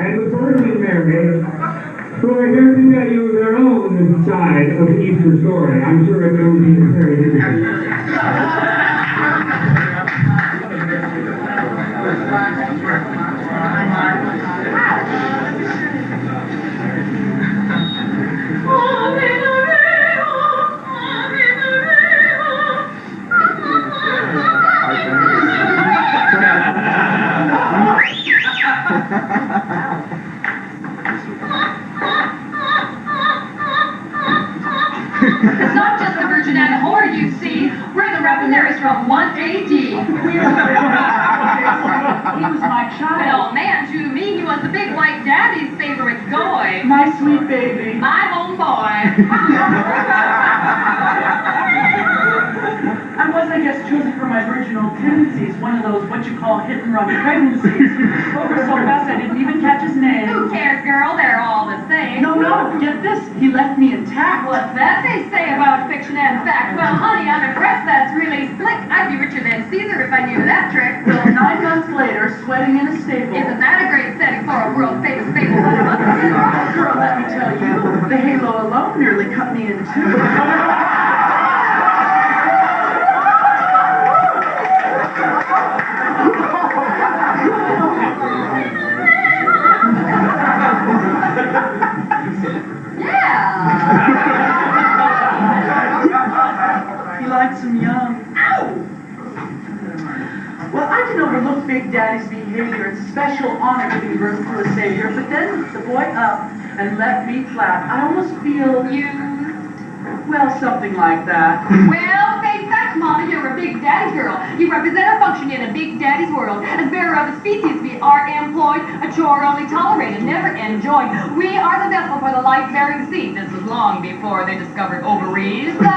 and the Virgin Mary, who are here to tell you their own side of the Easter story. I'm sure it will be very interesting. It's not just the Virgin and the whore, you see. We're the revolutionaries from 1 AD. He was my child. Well, man, to me, he was the big white daddy's favorite toy. My sweet baby. My own boy. I was, I guess, chosen for my virginal tendencies. One of those, what you call hit-and-run pregnancies. Over so fast, I didn't even catch his name. Who cares, girl? They're all the same. No, get this. He left me intact. What's that they say about fiction and fact? Well, honey, I'm impressed. That's really slick. I'd be richer than Caesar if I knew that trick. Well, 9 months later, sweating in a stable. Isn't that a great setting for a world-famous fable? Girl, let me tell you, the halo alone nearly cut me in two. He likes them young. Ow! Well, I can overlook Big Daddy's behavior. It's a special honor giving birth to a savior. But then the boy up and left me flat. I almost feel well, something like that. Well, face facts, Mama, you're a Big Daddy girl. You represent our function in a Big Daddy's world. As bearer of the species, we are employed, a chore only tolerated, never enjoyed. We are the vessel for the life-bearing seed. This was long before they discovered ovaries. Shut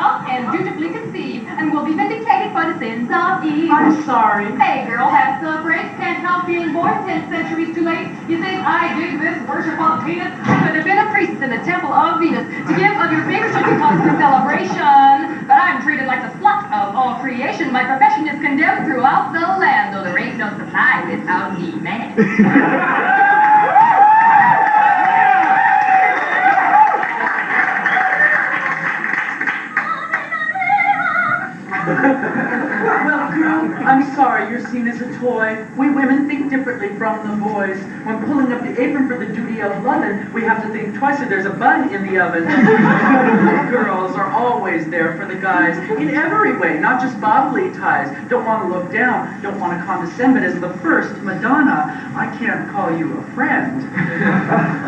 up and dutifully conceive, and will be vindicated by the sins of Eve. I'm sorry. Hey, girl, that's the break. Can't help being born 10 centuries too late. You think I dig this worship of penis? I could have been a priest in the temple of Venus to give of your favorite should be cause for celebration. But I'm treated like the slut of all creation. My profession is condemned throughout the land, though there ain't no supply without demand. Well, girl, I'm sorry you're seen as a toy. We women think differently from the boys. When pulling up the apron for the duty of loving, we have to think twice if there's a bun in the oven. Girls are always there for the guys in every way, not just bodily ties. Don't want to look down, don't want to condescend, but as the first Madonna, I can't call you a friend.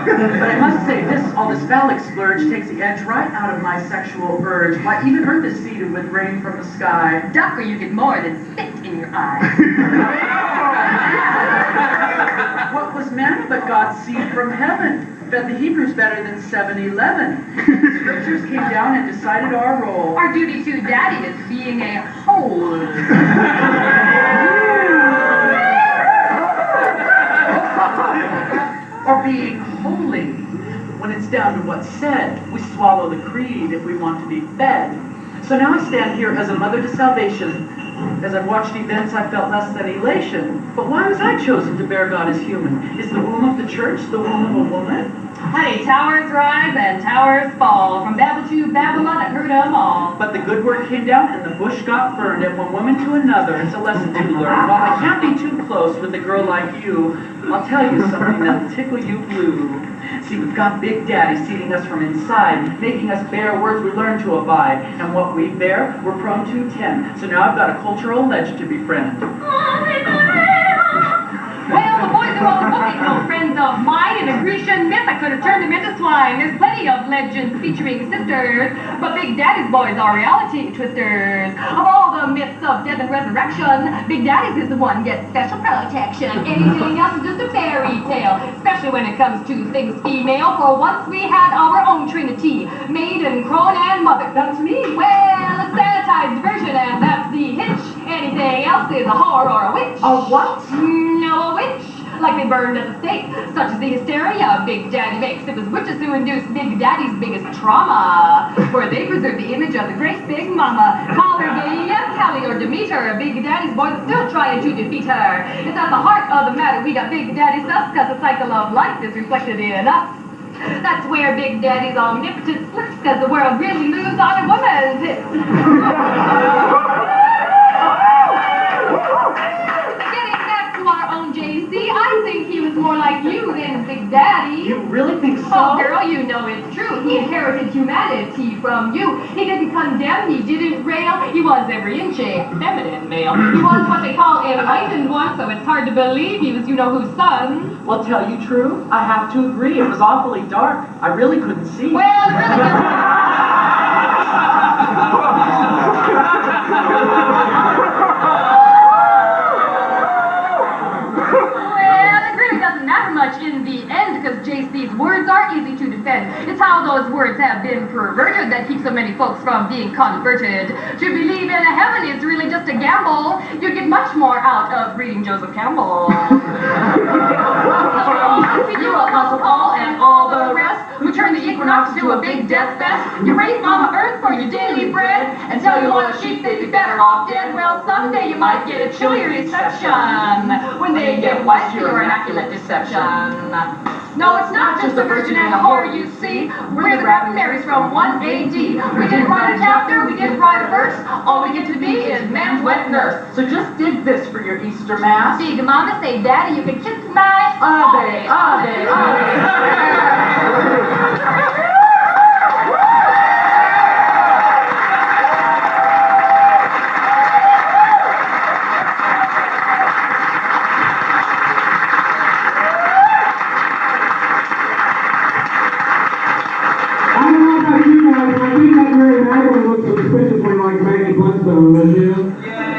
But I must say this, all this phallic splurge takes the edge right out of my sexual urge. Why, even Earth is seeded with rain from the sky. Duck, or you get more than spit in your eye. What was manna but God's seed from heaven? Fed the Hebrews better than 7-Eleven. Scriptures came down and decided our role. Our duty to Daddy is being a whole. Or being holy. When it's down to what's said, we swallow the creed if we want to be fed. So now I stand here as a mother to salvation. As I've watched events, I felt less than elation. But why was I chosen to bear God as human? Is the womb of the church the womb of a woman? Honey, towers rise and towers fall. From Babel to Babylon, I've heard them all. But the good word came down and the bush got burned. And one woman to another, it's a lesson to learn. While I can't be too close with a girl like you, I'll tell you something that'll tickle you blue. See, we've got Big Daddy seeding us from inside, making us bear words we learn to abide. And what we bear, we're prone to tend. So now I've got a cultural ledge to befriend. Well, the boys are all the book ain't no friends of mine. In a Grecian myth, I could have turned them into swine. There's plenty of legends featuring sisters, but Big Daddy's boys are reality twisters. Of all the myths of death and resurrection, Big Daddy's is the one gets special protection. Anything else is just a fairy tale, especially when it comes to things female. For once we had our own trinity, maiden, crone, and mother. That's me. Well, a sanitized version, and that's the hitch. Anything else is a whore or a witch. A what? No, a witch. Like likely burned at the stake, such as the hysteria Big Daddy makes. It was witches who induced Big Daddy's biggest trauma, where they preserved the image of the great Big Mama. Call her Gaia, Callie, or Demeter. Big Daddy's boys are still trying to defeat her. It's at the heart of the matter. We got Big Daddy sus, cause the cycle of life is reflected in us. That's where Big Daddy's omnipotence slips, cause the world really moves on a woman's hips. Getting back to our own JC, I think he was more like you than Big Daddy. You really think so? Oh, girl, you know it's true. He inherited humanity from you. He didn't condemn, he didn't rail. He was every inch a feminine male. He was what they call enlightened one, so it's hard to believe he was you-know-whose son. Well, tell you true, I have to agree. It was awfully dark. I really couldn't see. Well, it really doesn't matter much in the end, because JC's words are easy to defend. It's how those words have been perverted that keeps so many folks from being converted. To believe in a heaven is really just a gamble. You'd get much more out of reading Joseph Campbell. You Apostle Paul and all the rest who turn the equinox to a big death fest. You raise Mama Earth for your daily bread and tell you all the sheep they'd be better off dead. Well, someday you might get a chilly reception when they get wise to your immaculate deception. No, it's not just a virgin and a whore, you see. We're the Rabbit Marys from 1 AD. We didn't write a chapter, we didn't write a verse. All we get to be is man's wet nurse. So just dig this for your Easter Mass. Big Mama say, Daddy, you can kiss my Ave, Ave, Ave.